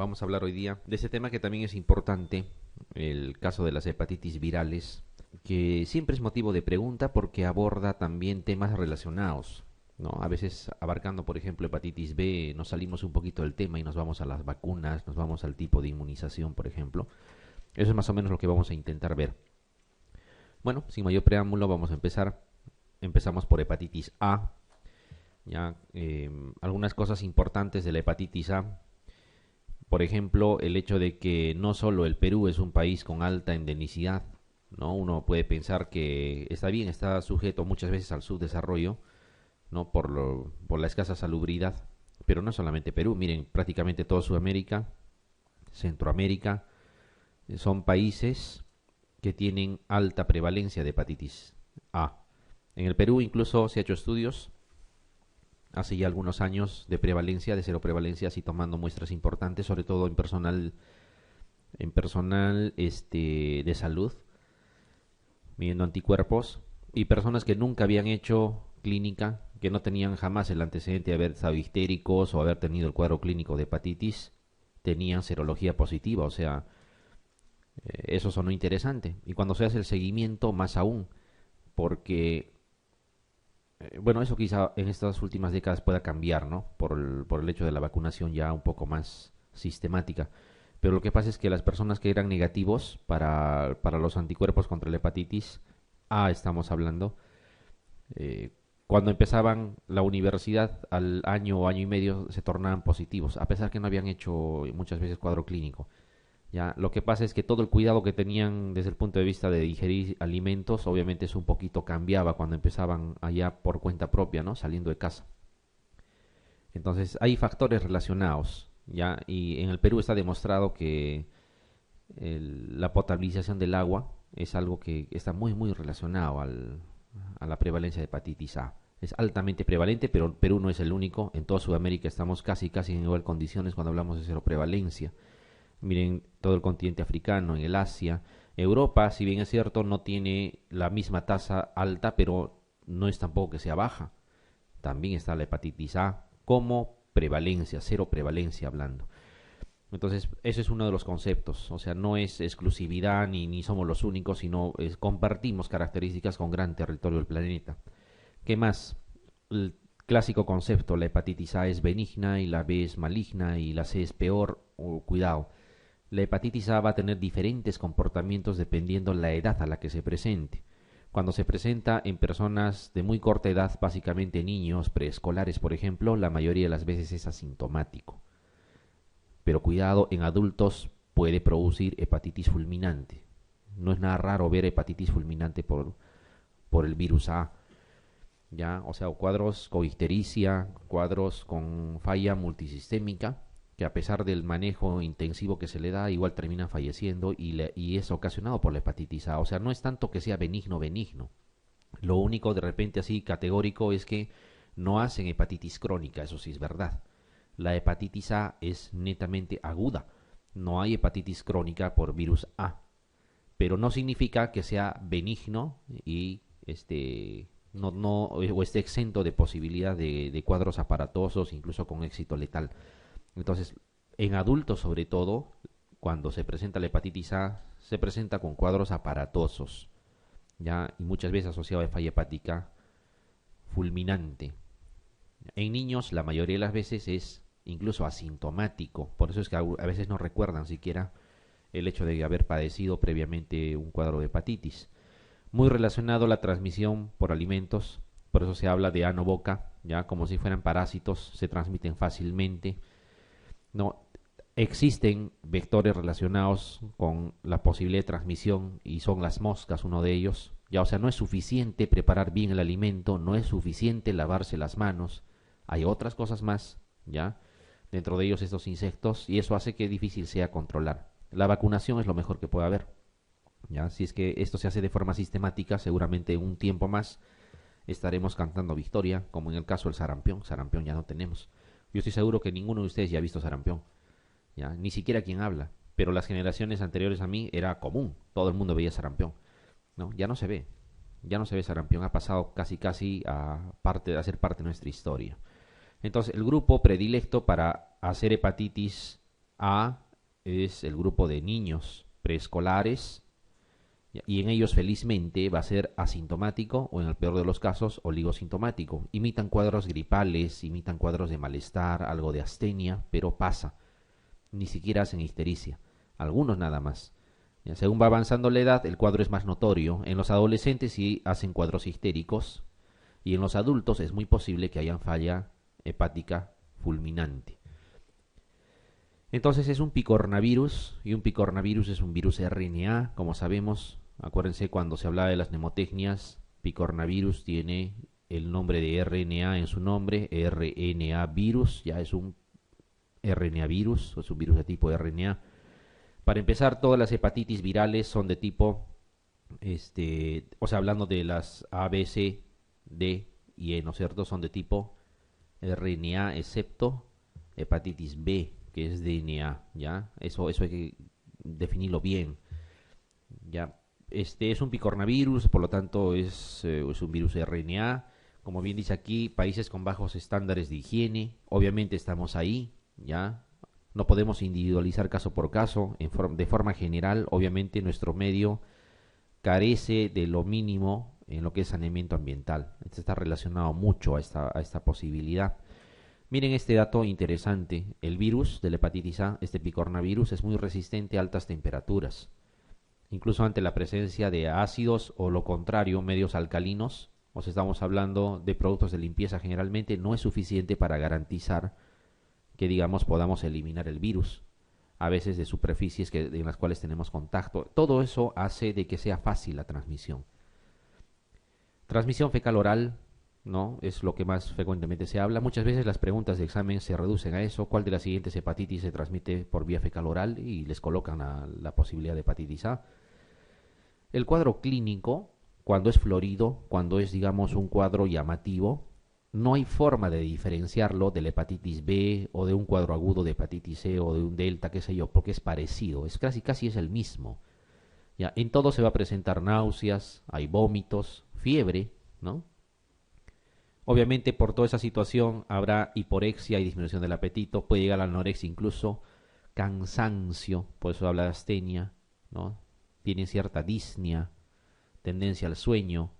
Vamos a hablar hoy día de este tema que también es importante, el caso de las hepatitis virales, que siempre es motivo de pregunta porque aborda también temas relacionados, ¿no? A veces abarcando, por ejemplo, hepatitis B, nos salimos un poquito del tema y nos vamos a las vacunas, nos vamos al tipo de inmunización, por ejemplo. Eso es más o menos lo que vamos a intentar ver. Bueno, sin mayor preámbulo, vamos a empezar. Empezamos por hepatitis A. Ya, algunas cosas importantes de la hepatitis A. Por ejemplo, el hecho de que no solo el Perú es un país con alta endemicidad, ¿no? Uno puede pensar que está bien, está sujeto muchas veces al subdesarrollo, ¿no? Por la escasa salubridad, pero no solamente Perú, miren, prácticamente toda Sudamérica, Centroamérica, son países que tienen alta prevalencia de hepatitis A. En el Perú incluso se ha hecho estudios hace ya algunos años de prevalencia, de cero prevalencia, así tomando muestras importantes, sobre todo en personal de salud, midiendo anticuerpos, y personas que nunca habían hecho clínica, que no tenían jamás el antecedente de haber estado histéricos o haber tenido el cuadro clínico de hepatitis, tenían serología positiva, o sea, eso sonó interesante. Y cuando se hace el seguimiento, más aún, porque bueno, eso quizá en estas últimas décadas pueda cambiar, ¿no? Por el hecho de la vacunación ya un poco más sistemática. Pero lo que pasa es que las personas que eran negativos para los anticuerpos contra la hepatitis A, estamos hablando, eh, cuando empezaban la universidad al año o año y medio se tornaban positivos, a pesar que no habían hecho muchas veces cuadro clínico. Ya, lo que pasa es que todo el cuidado que tenían desde el punto de vista de digerir alimentos, obviamente eso un poquito cambiaba cuando empezaban allá por cuenta propia, ¿no? Saliendo de casa. Entonces, hay factores relacionados, ¿ya? Y en el Perú está demostrado que la potabilización del agua es algo que está muy, muy relacionado a la prevalencia de hepatitis A. Es altamente prevalente, pero Perú no es el único. En toda Sudamérica estamos casi, casi en igual condiciones cuando hablamos de cero prevalencia. Miren todo el continente africano, en el Asia. Europa, si bien es cierto, no tiene la misma tasa alta, pero no es tampoco que sea baja. También está la hepatitis A como prevalencia, cero prevalencia hablando. Entonces, ese es uno de los conceptos. O sea, no es exclusividad ni somos los únicos, sino compartimos características con gran territorio del planeta. ¿Qué más? El clásico concepto, la hepatitis A es benigna y la B es maligna y la C es peor. Cuidado, la hepatitis A va a tener diferentes comportamientos dependiendo la edad a la que se presente. Cuando se presenta en personas de muy corta edad, básicamente niños, preescolares, por ejemplo, la mayoría de las veces es asintomático. Pero cuidado, en adultos puede producir hepatitis fulminante. No es nada raro ver hepatitis fulminante por el virus A. ¿Ya? O sea, cuadros con ictericia, cuadros con falla multisistémica, que a pesar del manejo intensivo que se le da, igual terminan falleciendo y es ocasionado por la hepatitis A. O sea, no es tanto que sea benigno. Lo único de repente así categórico es que no hacen hepatitis crónica, eso sí es verdad. La hepatitis A es netamente aguda. No hay hepatitis crónica por virus A. Pero no significa que sea benigno y no o esté exento de posibilidad de cuadros aparatosos, incluso con éxito letal. Entonces, en adultos sobre todo, cuando se presenta la hepatitis A, se presenta con cuadros aparatosos, ya, y muchas veces asociado a falla hepática fulminante. En niños, la mayoría de las veces es incluso asintomático, por eso es que a veces no recuerdan siquiera el hecho de haber padecido previamente un cuadro de hepatitis. Muy relacionado a la transmisión por alimentos, por eso se habla de ano boca, ya como si fueran parásitos, se transmiten fácilmente. No existen vectores relacionados con la posibilidad de transmisión y son las moscas uno de ellos. Ya, o sea, no es suficiente preparar bien el alimento, no es suficiente lavarse las manos, hay otras cosas más, ya, dentro de ellos estos insectos, y eso hace que difícil sea controlar. La vacunación es lo mejor que puede haber. Ya, si es que esto se hace de forma sistemática, seguramente un tiempo más estaremos cantando victoria, como en el caso del sarampión. Sarampión ya no tenemos. Yo estoy seguro que ninguno de ustedes ya ha visto sarampión, ya, ni siquiera quien habla. Pero las generaciones anteriores a mí era común, todo el mundo veía sarampión. No, ya no se ve sarampión, ha pasado casi casi a ser parte de nuestra historia. Entonces, el grupo predilecto para hacer hepatitis A es el grupo de niños preescolares y en ellos felizmente va a ser asintomático o en el peor de los casos oligosintomático. Imitan cuadros gripales, imitan cuadros de malestar, algo de astenia, pero pasa. Ni siquiera hacen histericia. Algunos nada más. Ya, según va avanzando la edad, el cuadro es más notorio. En los adolescentes sí hacen cuadros histéricos y en los adultos es muy posible que hayan falla hepática fulminante. Entonces es un picornavirus y un picornavirus es un virus RNA, como sabemos. Acuérdense cuando se hablaba de las mnemotecnias, picornavirus tiene el nombre de RNA en su nombre, RNA virus, ya es un RNA virus, es un virus de tipo RNA. Para empezar, todas las hepatitis virales son de tipo, o sea, hablando de las A, B, C, D y E, ¿no es cierto? Son de tipo RNA, excepto hepatitis B, que es DNA, ¿ya? Eso hay que definirlo bien, ¿ya? Este es un picornavirus, por lo tanto es un virus RNA. Como bien dice aquí, países con bajos estándares de higiene. Obviamente estamos ahí, ¿ya? No podemos individualizar caso por caso. De forma general, obviamente nuestro medio carece de lo mínimo en lo que es saneamiento ambiental. Esto está relacionado mucho a esta posibilidad. Miren este dato interesante. El virus de la hepatitis A, este picornavirus, es muy resistente a altas temperaturas. Incluso ante la presencia de ácidos o lo contrario, medios alcalinos, o si estamos hablando de productos de limpieza generalmente, no es suficiente para garantizar que, digamos, podamos eliminar el virus. A veces de superficies en las cuales tenemos contacto. Todo eso hace de que sea fácil la transmisión. Transmisión fecal oral, ¿no? Es lo que más frecuentemente se habla. Muchas veces las preguntas de examen se reducen a eso. ¿Cuál de las siguientes hepatitis se transmite por vía fecal oral? Y les colocan la posibilidad de hepatitis A. El cuadro clínico, cuando es florido, cuando es, digamos, un cuadro llamativo, no hay forma de diferenciarlo de la hepatitis B o de un cuadro agudo de hepatitis C o de un delta, qué sé yo, porque es parecido, es casi es el mismo. Ya, en todo se va a presentar náuseas, hay vómitos, fiebre, ¿no? Obviamente por toda esa situación habrá hiporexia y disminución del apetito, puede llegar a la anorexia incluso, cansancio, por eso habla de astenia, ¿no? Tiene cierta disnea, tendencia al sueño,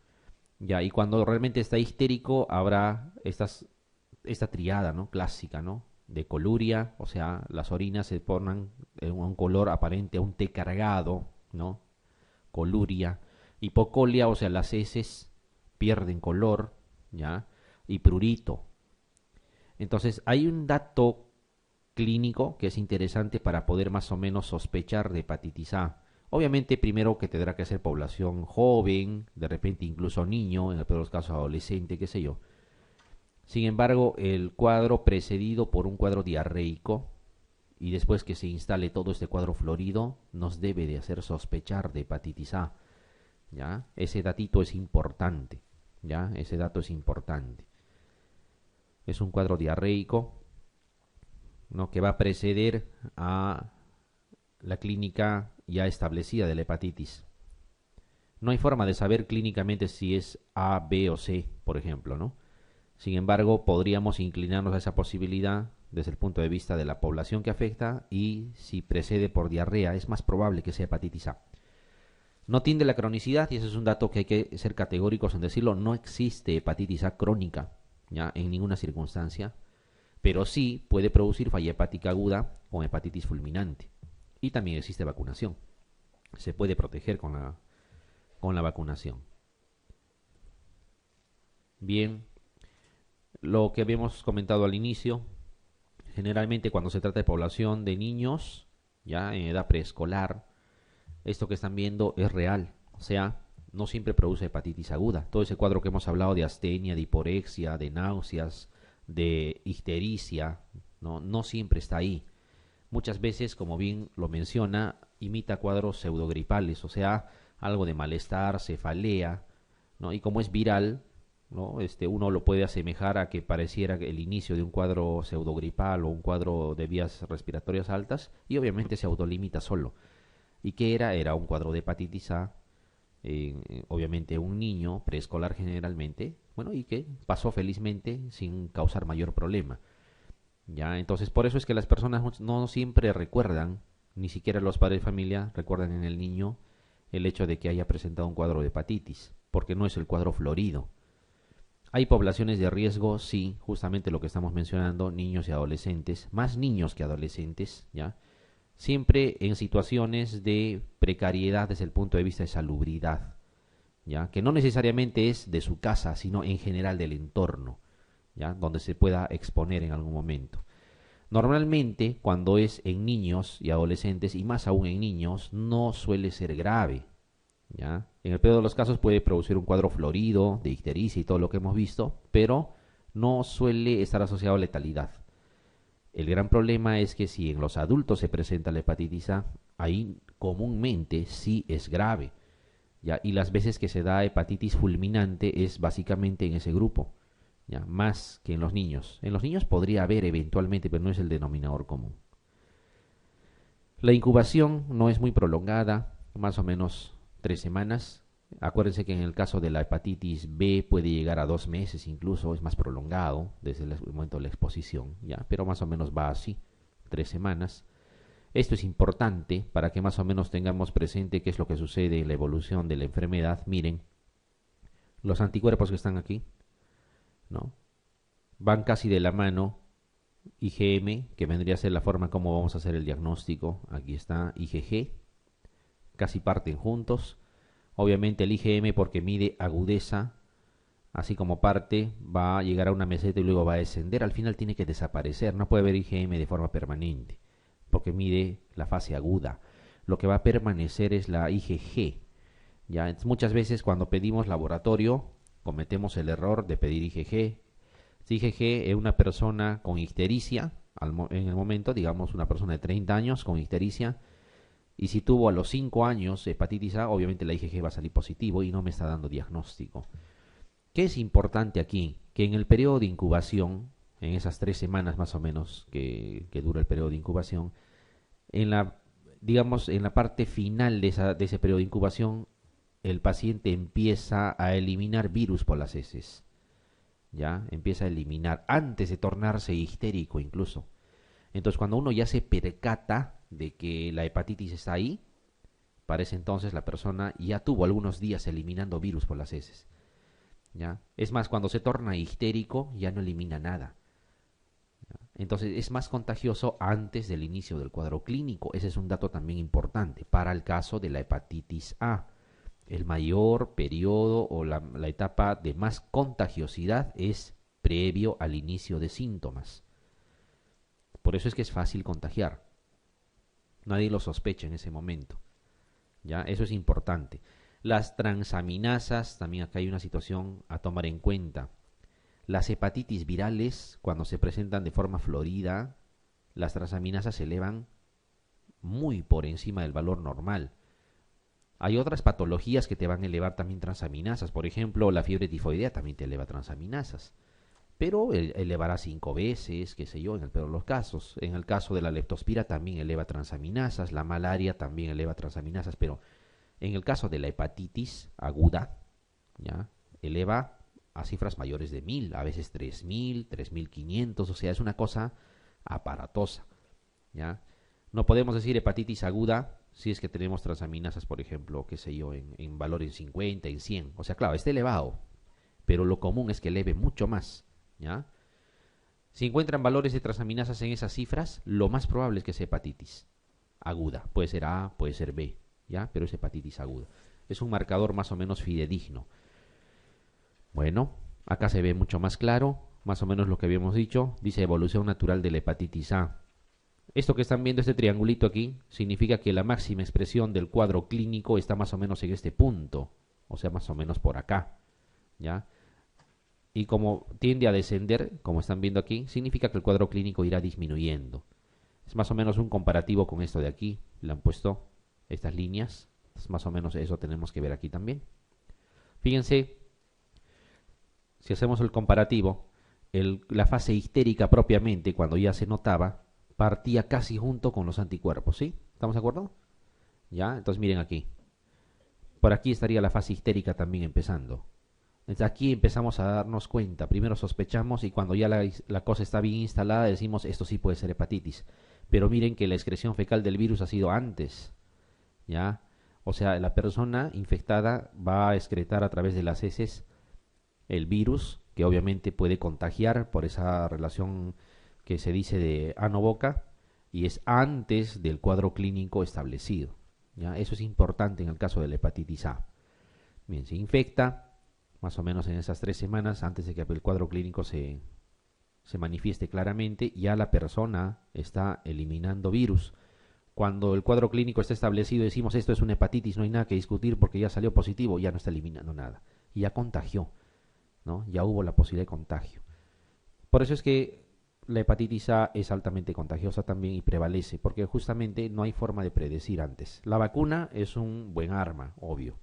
ya, y cuando realmente está histérico habrá esta triada, ¿no? Clásica, ¿no? De coluria, o sea, las orinas se ponen en un color aparente a un té cargado, ¿no? Coluria, hipocolia, o sea, las heces pierden color, ¿ya? Y prurito. Entonces, hay un dato clínico que es interesante para poder más o menos sospechar de hepatitis A. Obviamente, primero que tendrá que ser población joven, de repente incluso niño, en el peor de los casos adolescente, qué sé yo. Sin embargo, el cuadro precedido por un cuadro diarreico y después que se instale todo este cuadro florido, nos debe de hacer sospechar de hepatitis A. ¿Ya? Ese datito es importante. ¿Ya? Ese dato es importante. Es un cuadro diarreico, ¿no? Que va a preceder a la clínica ya establecida de la hepatitis. No hay forma de saber clínicamente si es A, B o C, por ejemplo, ¿no? Sin embargo, podríamos inclinarnos a esa posibilidad desde el punto de vista de la población que afecta y si precede por diarrea, es más probable que sea hepatitis A. No tiende la cronicidad y ese es un dato que hay que ser categóricos en decirlo. No existe hepatitis A crónica, ya en ninguna circunstancia, pero sí puede producir falla hepática aguda con hepatitis fulminante. Y también existe vacunación. Se puede proteger con la vacunación. Bien, lo que habíamos comentado al inicio, generalmente cuando se trata de población de niños, ya en edad preescolar, esto que están viendo es real. O sea, no siempre produce hepatitis aguda. Todo ese cuadro que hemos hablado de astenia, de hiporexia, de náuseas, de histericia, no siempre está ahí. Muchas veces, como bien lo menciona, imita cuadros pseudogripales, o sea, algo de malestar, cefalea, ¿no? Y como es viral, ¿no? Uno lo puede asemejar a que pareciera el inicio de un cuadro pseudogripal o un cuadro de vías respiratorias altas y obviamente se autolimita solo. ¿Y qué era? Era un cuadro de hepatitis A, obviamente un niño preescolar generalmente, bueno, y que pasó felizmente sin causar mayor problema. ¿ya? Entonces, por eso es que las personas no siempre recuerdan, ni siquiera los padres de familia recuerdan en el niño el hecho de que haya presentado un cuadro de hepatitis, porque no es el cuadro florido. Hay poblaciones de riesgo, sí, justamente lo que estamos mencionando, niños y adolescentes, más niños que adolescentes, ¿ya? Siempre en situaciones de precariedad desde el punto de vista de salubridad, ¿ya? Que no necesariamente es de su casa, sino en general del entorno, ¿ya? Donde se pueda exponer en algún momento. Normalmente, cuando es en niños y adolescentes, y más aún en niños, no suele ser grave, ¿ya? En el peor de los casos puede producir un cuadro florido, de ictericia y todo lo que hemos visto, pero no suele estar asociado a letalidad. El gran problema es que si en los adultos se presenta la hepatitis A, ahí comúnmente sí es grave, ¿ya? Y las veces que se da hepatitis fulminante es básicamente en ese grupo, ¿ya? Más que en los niños. En los niños podría haber eventualmente, pero no es el denominador común. La incubación no es muy prolongada, más o menos 3 semanas. Acuérdense que en el caso de la hepatitis B puede llegar a 2 meses, incluso es más prolongado desde el momento de la exposición, ¿ya? Pero más o menos va así, 3 semanas. Esto es importante para que más o menos tengamos presente qué es lo que sucede en la evolución de la enfermedad. Miren, los anticuerpos que están aquí, ¿no? Van casi de la mano. IgM, que vendría a ser la forma como vamos a hacer el diagnóstico. Aquí está IgG, casi parten juntos. Obviamente el IgM, porque mide agudeza, así como parte, va a llegar a una meseta y luego va a descender. Al final tiene que desaparecer. No puede haber IgM de forma permanente, porque mide la fase aguda. Lo que va a permanecer es la IgG. ¿Ya? Entonces, muchas veces cuando pedimos laboratorio, cometemos el error de pedir IgG. Si IgG es una persona con ictericia, en el momento, digamos una persona de 30 años con ictericia, y si tuvo a los 5 años hepatitis A, obviamente la IgG va a salir positivo y no me está dando diagnóstico. ¿Qué es importante aquí? Que en el periodo de incubación, en esas 3 semanas más o menos que dura el periodo de incubación, digamos, en la parte final de ese periodo de incubación, el paciente empieza a eliminar virus por las heces. Ya empieza a eliminar antes de tornarse histérico incluso. Entonces cuando uno ya se percata de que la hepatitis está ahí, parece entonces la persona ya tuvo algunos días eliminando virus por las heces. ¿Ya? Es más, cuando se torna histérico ya no elimina nada. ¿Ya? Entonces es más contagioso antes del inicio del cuadro clínico. Ese es un dato también importante para el caso de la hepatitis A. El mayor periodo o la etapa de más contagiosidad es previo al inicio de síntomas. Por eso es que es fácil contagiar. Nadie lo sospecha en ese momento. ¿Ya? Eso es importante. Las transaminasas, también acá hay una situación a tomar en cuenta. Las hepatitis virales, cuando se presentan de forma florida, las transaminasas se elevan muy por encima del valor normal. Hay otras patologías que te van a elevar también transaminasas. Por ejemplo, la fiebre tifoidea también te eleva transaminasas. Pero elevará 5 veces, qué sé yo, en el peor de los casos. En el caso de la leptospira también eleva transaminasas. La malaria también eleva transaminasas. Pero en el caso de la hepatitis aguda, ¿ya? Eleva a cifras mayores de 1000, a veces 3000, 3500. O sea, es una cosa aparatosa, ¿ya? No podemos decir hepatitis aguda si es que tenemos transaminasas, por ejemplo, qué sé yo, en valor en 50, en 100. O sea, claro, está elevado, pero lo común es que eleve mucho más, ¿ya? Si encuentran valores de transaminasas en esas cifras, lo más probable es que sea hepatitis aguda. Puede ser A, puede ser B, ¿ya? Pero es hepatitis aguda. Es un marcador más o menos fidedigno. Bueno, acá se ve mucho más claro, más o menos lo que habíamos dicho. Dice evolución natural de la hepatitis A. Esto que están viendo, este triangulito aquí, significa que la máxima expresión del cuadro clínico está más o menos en este punto, o sea, más o menos por acá, ¿ya? Y como tiende a descender, como están viendo aquí, significa que el cuadro clínico irá disminuyendo. Es más o menos un comparativo con esto de aquí, le han puesto estas líneas, es más o menos eso tenemos que ver aquí también. Fíjense, si hacemos el comparativo, la fase histérica propiamente, cuando ya se notaba, partía casi junto con los anticuerpos, ¿sí? ¿Estamos de acuerdo? ¿Ya? Entonces miren aquí. Por aquí estaría la fase histérica también empezando. Entonces aquí empezamos a darnos cuenta. Primero sospechamos y cuando ya la cosa está bien instalada decimos esto sí puede ser hepatitis. Pero miren que la excreción fecal del virus ha sido antes, ¿ya? O sea, la persona infectada va a excretar a través de las heces el virus, que obviamente puede contagiar por esa relación que se dice de ano-boca, y es antes del cuadro clínico establecido, ¿ya? Eso es importante en el caso de la hepatitis A. Bien, se infecta más o menos en esas 3 semanas antes de que el cuadro clínico se manifieste claramente, ya la persona está eliminando virus. Cuando el cuadro clínico está establecido decimos esto es una hepatitis, no hay nada que discutir porque ya salió positivo, ya no está eliminando nada. Y ya contagió, ¿no? Ya hubo la posibilidad de contagio. Por eso es que la hepatitis A es altamente contagiosa también y prevalece, porque justamente no hay forma de predecir antes. La vacuna es un buen arma, obvio.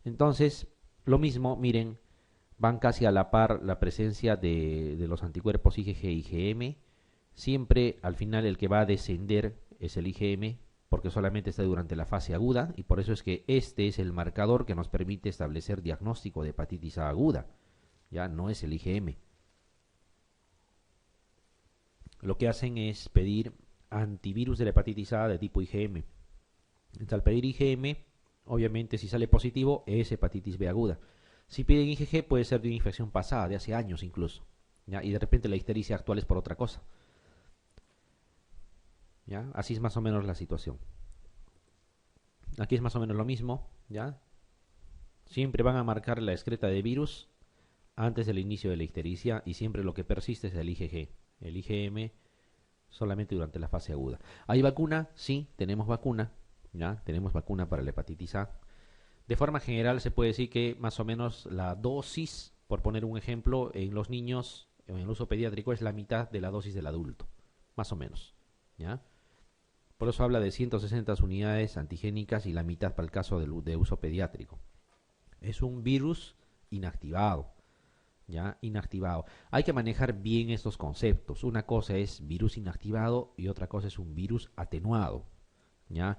Entonces, lo mismo, miren, van casi a la par la presencia de los anticuerpos IgG y IgM. Siempre al final el que va a descender es el IgM, porque solamente está durante la fase aguda, y por eso es que este es el marcador que nos permite establecer diagnóstico de hepatitis A aguda. Ya no es el IgM. Lo que hacen es pedir antivirus de la hepatitis A de tipo IgM. Entonces, al pedir IgM, obviamente si sale positivo es hepatitis B aguda. Si piden IgG puede ser de una infección pasada, de hace años incluso, ¿ya? Y de repente la ictericia actual es por otra cosa, ¿ya? Así es más o menos la situación. Aquí es más o menos lo mismo, ¿ya? Siempre van a marcar la excreta de virus antes del inicio de la ictericia y siempre lo que persiste es el IgG. El IgM solamente durante la fase aguda. ¿Hay vacuna? Sí, tenemos vacuna, ¿ya? Tenemos vacuna para la hepatitis A. De forma general se puede decir que más o menos la dosis, por poner un ejemplo, en los niños en el uso pediátrico es la mitad de la dosis del adulto, más o menos, ¿ya? Por eso habla de 160 unidades antigénicas y la mitad para el caso de uso pediátrico. Es un virus inactivado, ¿ya? Inactivado. Hay que manejar bien estos conceptos. Una cosa es virus inactivado y otra cosa es un virus atenuado, ¿ya?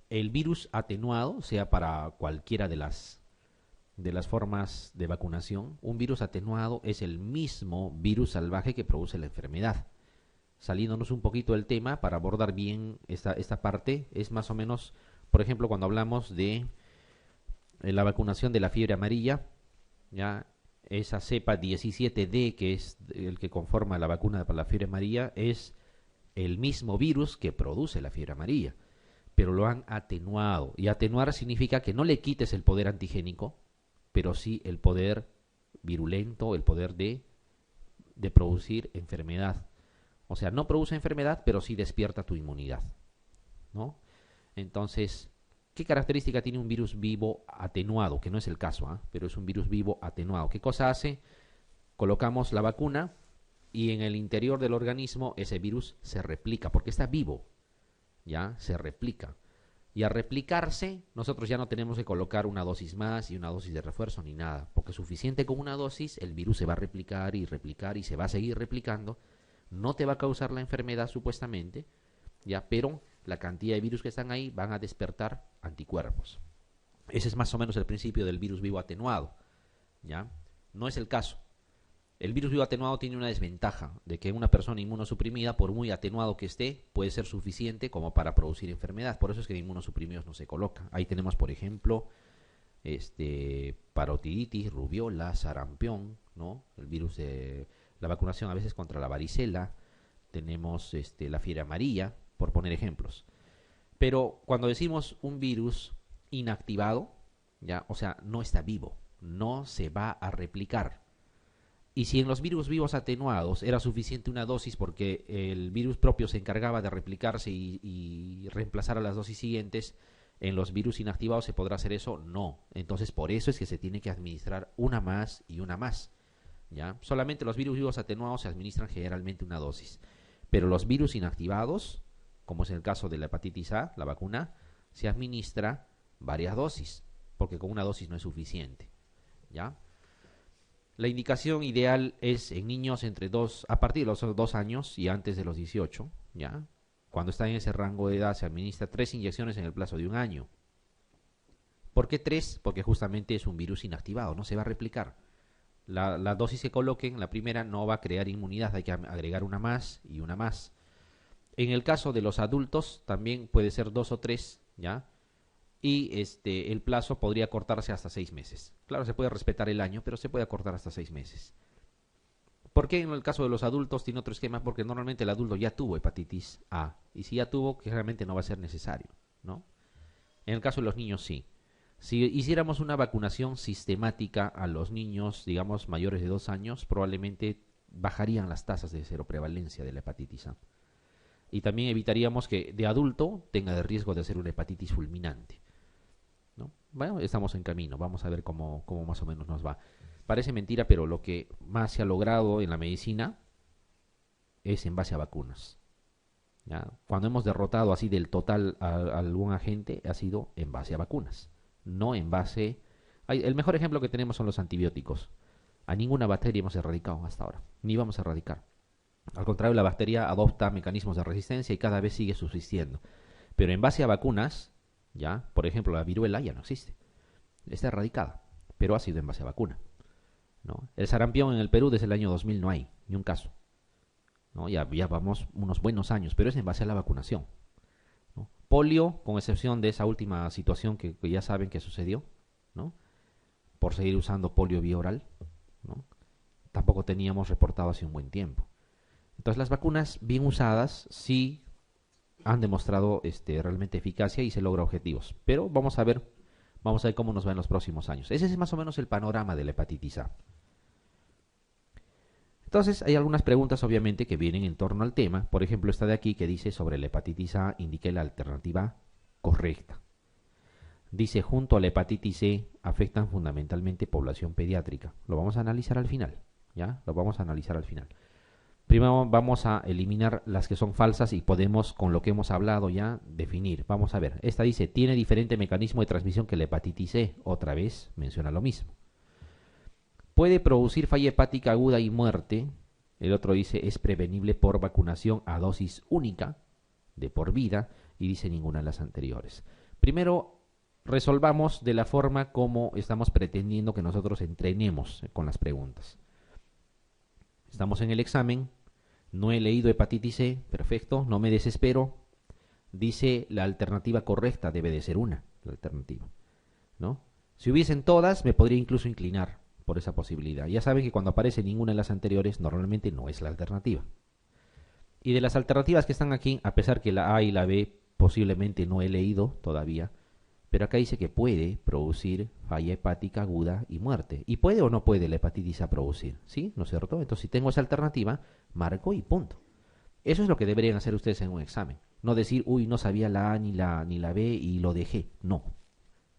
El virus atenuado, sea para cualquiera de las formas de vacunación, un virus atenuado es el mismo virus salvaje que produce la enfermedad. Saliéndonos un poquito del tema, para abordar bien esta parte, es más o menos, por ejemplo, cuando hablamos de la vacunación de la fiebre amarilla, ya esa cepa 17D, que es el que conforma la vacuna para la fiebre amarilla, es el mismo virus que produce la fiebre amarilla, pero lo han atenuado. Y atenuar significa que no le quites el poder antigénico, pero sí el poder virulento, el poder de producir enfermedad. O sea, no produce enfermedad, pero sí despierta tu inmunidad, ¿no? Entonces, ¿qué característica tiene un virus vivo atenuado? Que no es el caso, ¿eh? Pero es un virus vivo atenuado. ¿Qué cosa hace? Colocamos la vacuna y en el interior del organismo ese virus se replica, porque está vivo, ¿ya? Se replica. Y al replicarse, nosotros ya no tenemos que colocar una dosis más y una dosis de refuerzo ni nada, porque es suficiente con una dosis, el virus se va a replicar y replicar y se va a seguir replicando. No te va a causar la enfermedad supuestamente, ya, pero la cantidad de virus que están ahí van a despertar anticuerpos. Ese es más o menos el principio del virus vivo atenuado, ¿ya? No es el caso. El virus vivo atenuado tiene una desventaja, de que una persona inmunosuprimida, por muy atenuado que esté, puede ser suficiente como para producir enfermedad. Por eso es que inmunosuprimidos no se colocan. Ahí tenemos, por ejemplo, parotiditis, rubiola, sarampión, ¿no? El virus de la vacunación a veces contra la varicela, tenemos la fiebre amarilla, por poner ejemplos. Pero cuando decimos un virus inactivado, ya, o sea, no está vivo, no se va a replicar. Y si en los virus vivos atenuados era suficiente una dosis porque el virus propio se encargaba de replicarse y reemplazar a las dosis siguientes, en los virus inactivados se podrá hacer eso, no. Entonces por eso es que se tiene que administrar una más y una más, ¿ya? Solamente los virus vivos atenuados se administran generalmente una dosis, pero los virus inactivados, como es el caso de la hepatitis A, la vacuna, se administra varias dosis, porque con una dosis no es suficiente, ¿ya? La indicación ideal es en niños a partir de los 2 años y antes de los 18, ¿ya? Cuando está en ese rango de edad se administra 3 inyecciones en el plazo de un año. ¿Por qué 3? Porque justamente es un virus inactivado, no se va a replicar. La dosis que coloquen, la primera, no va a crear inmunidad, hay que agregar una más y una más. En el caso de los adultos, también puede ser 2 o 3, ¿ya? Y el plazo podría cortarse hasta 6 meses. Claro, se puede respetar el año, pero se puede acortar hasta 6 meses. ¿Por qué en el caso de los adultos tiene otro esquema? Porque normalmente el adulto ya tuvo hepatitis A. Y si ya tuvo, generalmente no va a ser necesario, ¿no? En el caso de los niños, sí. Si hiciéramos una vacunación sistemática a los niños, digamos, mayores de 2 años, probablemente bajarían las tasas de seroprevalencia de la hepatitis A. Y también evitaríamos que de adulto tenga el riesgo de hacer una hepatitis fulminante, ¿no? Bueno, estamos en camino, vamos a ver cómo más o menos nos va. Parece mentira, pero lo que más se ha logrado en la medicina es en base a vacunas, ¿ya? Cuando hemos derrotado así del total a algún agente, ha sido en base a vacunas, no en base... El mejor ejemplo que tenemos son los antibióticos. A ninguna bacteria hemos erradicado hasta ahora, ni vamos a erradicar. Al contrario, la bacteria adopta mecanismos de resistencia y cada vez sigue subsistiendo. Pero en base a vacunas, ya, por ejemplo, la viruela ya no existe. Está erradicada, pero ha sido en base a vacuna, ¿no? El sarampión en el Perú desde el año 2000 no hay, ni un caso, ¿no? Ya vamos unos buenos años, pero es en base a la vacunación, ¿no? Polio, con excepción de esa última situación que ya saben que sucedió, ¿no? Por seguir usando polio vía oral, ¿no? Tampoco teníamos reportado hace un buen tiempo. Entonces las vacunas bien usadas sí han demostrado realmente eficacia y se logra objetivos. Pero vamos a ver cómo nos va en los próximos años. Ese es más o menos el panorama de la hepatitis A. Entonces hay algunas preguntas obviamente que vienen en torno al tema. Por ejemplo, esta de aquí que dice sobre la hepatitis A, indique la alternativa correcta. Dice, junto a la hepatitis C afectan fundamentalmente población pediátrica. Lo vamos a analizar al final, ¿ya? Lo vamos a analizar al final. Primero vamos a eliminar las que son falsas y podemos, con lo que hemos hablado ya, definir. Vamos a ver, esta dice, tiene diferente mecanismo de transmisión que la hepatitis C. Otra vez menciona lo mismo. Puede producir falla hepática aguda y muerte. El otro dice, es prevenible por vacunación a dosis única, de por vida, y dice ninguna de las anteriores. Primero, resolvamos de la forma como estamos pretendiendo que nosotros entrenemos con las preguntas. Estamos en el examen, no he leído hepatitis C, perfecto, no me desespero. Dice la alternativa correcta, debe de ser una, la alternativa, ¿no? Si hubiesen todas, me podría incluso inclinar por esa posibilidad. Ya saben que cuando aparece ninguna de las anteriores, normalmente no es la alternativa. Y de las alternativas que están aquí, a pesar que la A y la B posiblemente no he leído todavía, pero acá dice que puede producir falla hepática aguda y muerte. ¿Y puede o no puede la hepatitis A producir? ¿Sí? ¿No es cierto? Entonces, si tengo esa alternativa, marco y punto. Eso es lo que deberían hacer ustedes en un examen. No decir, uy, no sabía la A ni la B y lo dejé. No.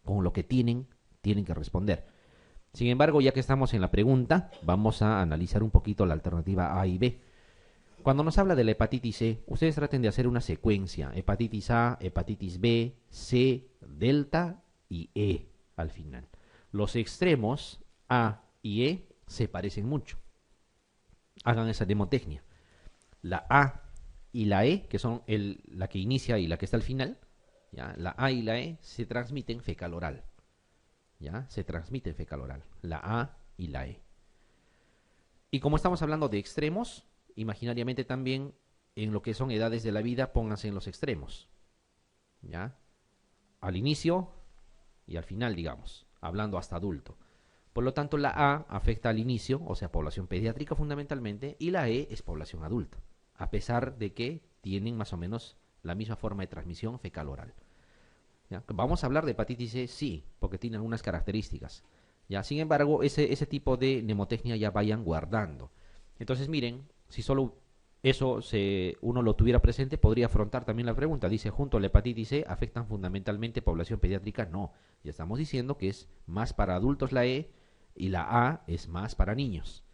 Con lo que tienen que responder. Sin embargo, ya que estamos en la pregunta, vamos a analizar un poquito la alternativa A y B. Cuando nos habla de la hepatitis C, ustedes traten de hacer una secuencia. Hepatitis A, hepatitis B, C, delta y E al final. Los extremos A y E se parecen mucho. Hagan esa mnemotecnia. La A y la E, que son la que inicia y la que está al final, ¿ya? La A y la E se transmiten fecal oral. ¿Ya? Se transmiten fecal oral. La A y la E. Y como estamos hablando de extremos, imaginariamente también en lo que son edades de la vida, pónganse en los extremos, ¿ya? Al inicio y al final, digamos, hablando hasta adulto. Por lo tanto, la A afecta al inicio, o sea, población pediátrica fundamentalmente, y la E es población adulta, a pesar de que tienen más o menos la misma forma de transmisión fecal oral. ¿Ya? Vamos a hablar de hepatitis C, sí, porque tiene algunas características. ¿Ya? Sin embargo, ese tipo de mnemotecnia ya vayan guardando. Entonces, miren, si solo eso uno lo tuviera presente, podría afrontar también la pregunta. Dice, junto a la hepatitis C, ¿afectan fundamentalmente población pediátrica? No, ya estamos diciendo que es más para adultos la E y la A es más para niños.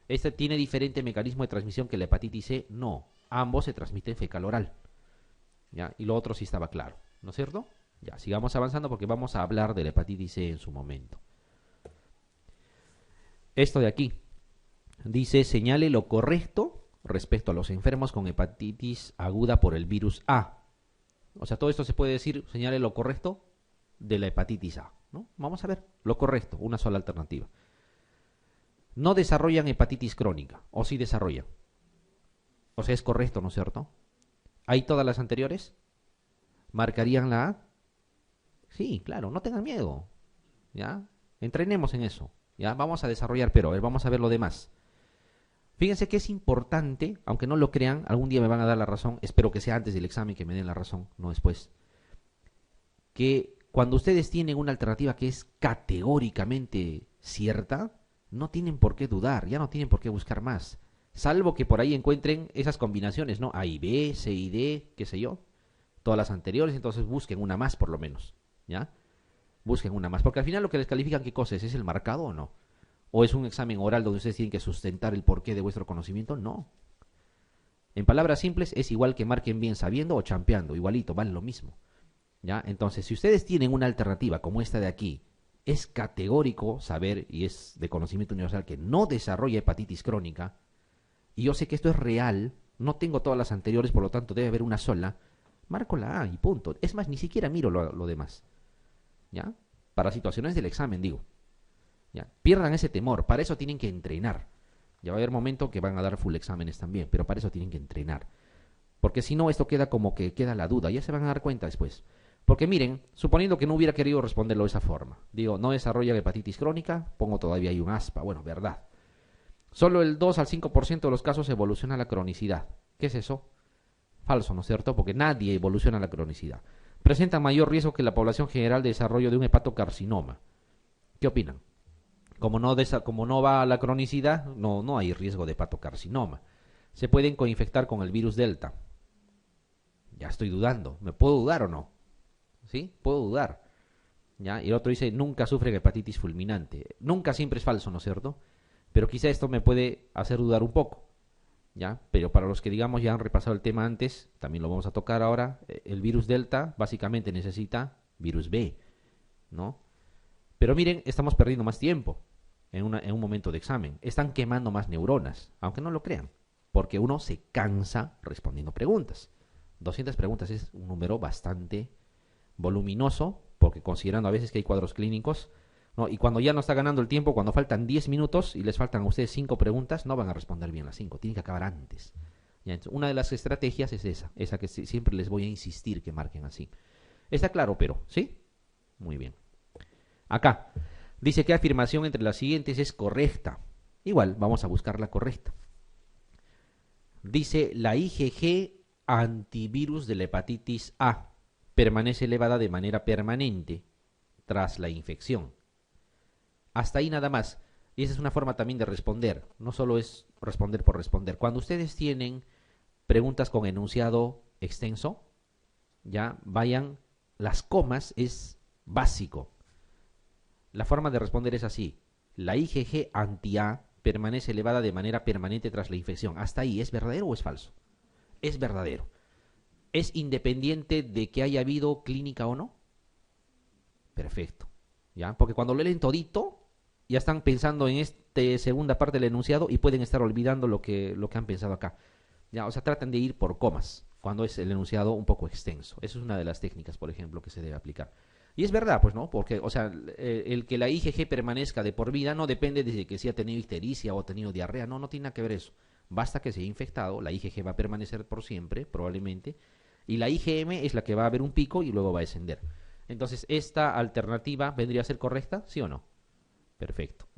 ¿Este tiene diferente mecanismo de transmisión que la hepatitis C? No, ambos se transmiten fecal oral. ¿Ya? Y lo otro sí estaba claro, ¿no es cierto? Ya, sigamos avanzando porque vamos a hablar de la hepatitis C en su momento. Esto de aquí dice, señale lo correcto respecto a los enfermos con hepatitis aguda por el virus A. O sea, todo esto se puede decir, señale lo correcto de la hepatitis A, ¿no? Vamos a ver, lo correcto, una sola alternativa. no desarrollan hepatitis crónica, o sí desarrollan. O sea, es correcto, ¿no es cierto? ¿Hay todas las anteriores? ¿Marcarían la A? Sí, claro, no tengan miedo. ¿Ya? Entrenemos en eso. ¿Ya? Vamos a desarrollar, pero vamos a ver lo demás. Fíjense que es importante, aunque no lo crean, algún día me van a dar la razón, espero que sea antes del examen que me den la razón, no después, que cuando ustedes tienen una alternativa que es categóricamente cierta, no tienen por qué dudar, ya no tienen por qué buscar más, salvo que por ahí encuentren esas combinaciones, ¿no? A y B, C y D, qué sé yo, todas las anteriores, entonces busquen una más por lo menos, ¿ya? Busquen una más, porque al final lo que les califican, ¿qué cosa es el marcado o no? ¿O es un examen oral donde ustedes tienen que sustentar el porqué de vuestro conocimiento? No. En palabras simples, es igual que marquen bien sabiendo o champeando, igualito, vale lo mismo. ¿Ya? Entonces, si ustedes tienen una alternativa como esta de aquí, es categórico saber y es de conocimiento universal que no desarrolla hepatitis crónica, y yo sé que esto es real, no tengo todas las anteriores, por lo tanto debe haber una sola, marco la A y punto. Es más, ni siquiera miro lo demás. ¿Ya? Para situaciones del examen, digo. ¿Ya? Pierdan ese temor, para eso tienen que entrenar. Ya va a haber momento que van a dar full exámenes también, pero para eso tienen que entrenar. Porque si no, esto queda como que queda la duda, ya se van a dar cuenta después. Porque miren, suponiendo que no hubiera querido responderlo de esa forma, digo, no desarrolla hepatitis crónica, pongo todavía ahí un aspa, bueno, verdad. Solo el 2 al 5% de los casos evoluciona a la cronicidad. ¿Qué es eso? Falso, ¿no es cierto? Porque nadie evoluciona a la cronicidad. Presenta mayor riesgo que la población general de desarrollo de un hepatocarcinoma. ¿Qué opinan? Como no va a la cronicidad, no hay riesgo de hepatocarcinoma. Se pueden coinfectar con el virus Delta. Ya estoy dudando. ¿Me puedo dudar o no? ¿Sí? Puedo dudar. ¿Ya? Y el otro dice, nunca sufren hepatitis fulminante. Nunca siempre es falso, ¿no es cierto? Pero quizá esto me puede hacer dudar un poco. ¿Ya? Pero para los que, digamos, ya han repasado el tema antes, también lo vamos a tocar ahora. El virus Delta básicamente necesita virus B, ¿no? Pero miren, estamos perdiendo más tiempo en un momento de examen. Están quemando más neuronas, aunque no lo crean, porque uno se cansa respondiendo preguntas. 200 preguntas es un número bastante voluminoso, porque considerando a veces que hay cuadros clínicos, ¿no? Y cuando ya no está ganando el tiempo, cuando faltan 10 minutos y les faltan a ustedes 5 preguntas, no van a responder bien las 5, tienen que acabar antes. ¿Ya? Entonces, una de las estrategias es esa que siempre les voy a insistir que marquen así. Está claro, pero, ¿sí? Muy bien. Acá, dice que afirmación entre las siguientes es correcta. Igual, vamos a buscar la correcta. Dice, la IgG antivirus de la hepatitis A permanece elevada de manera permanente tras la infección. Hasta ahí nada más. Y esa es una forma también de responder. No solo es responder por responder. Cuando ustedes tienen preguntas con enunciado extenso, ya vayan, las comas es básico. La forma de responder es así. La IgG anti-A permanece elevada de manera permanente tras la infección. Hasta ahí, ¿es verdadero o es falso? Es verdadero. ¿Es independiente de que haya habido clínica o no? Perfecto. ¿Ya? Porque cuando lo leen todito, ya están pensando en esta segunda parte del enunciado y pueden estar olvidando lo que han pensado acá. ¿Ya? O sea, tratan de ir por comas cuando es el enunciado un poco extenso. Esa es una de las técnicas, por ejemplo, que se debe aplicar. Y es verdad, pues, ¿no? Porque, o sea, el que la IgG permanezca de por vida no depende de que si ha tenido ictericia o ha tenido diarrea. No tiene nada que ver eso. Basta que se haya infectado, la IgG va a permanecer por siempre, probablemente. Y la IgM es la que va a haber un pico y luego va a descender. Entonces, ¿esta alternativa vendría a ser correcta? ¿Sí o no? Perfecto.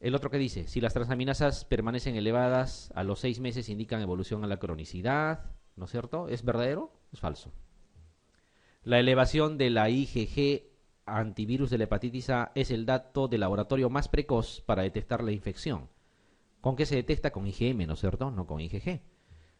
El otro que dice, si las transaminasas permanecen elevadas a los 6 meses indican evolución a la cronicidad, ¿no es cierto? ¿Es verdadero? ¿Es falso? La elevación de la IgG antivirus de la hepatitis A es el dato de laboratorio más precoz para detectar la infección. ¿Con qué se detecta? Con IgM, ¿no es cierto? No con IgG.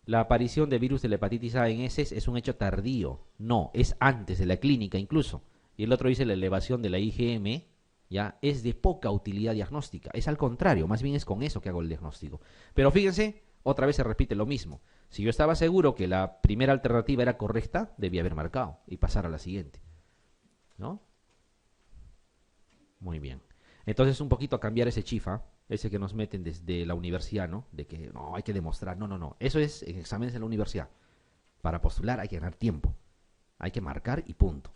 La aparición de virus de la hepatitis A en heces es un hecho tardío. No, es antes de la clínica incluso. Y el otro dice la elevación de la IgM ya es de poca utilidad diagnóstica. Es al contrario, más bien es con eso que hago el diagnóstico. Pero fíjense, otra vez se repite lo mismo. Si yo estaba seguro que la primera alternativa era correcta, debía haber marcado y pasar a la siguiente. ¿No? Muy bien. Entonces un poquito a cambiar ese chifa, ese que nos meten desde la universidad, ¿no? De que no, hay que demostrar. No. Eso es en exámenes en la universidad. Para postular hay que ganar tiempo. Hay que marcar y punto.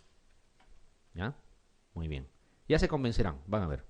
¿Ya? Muy bien. Ya se convencerán, van a ver.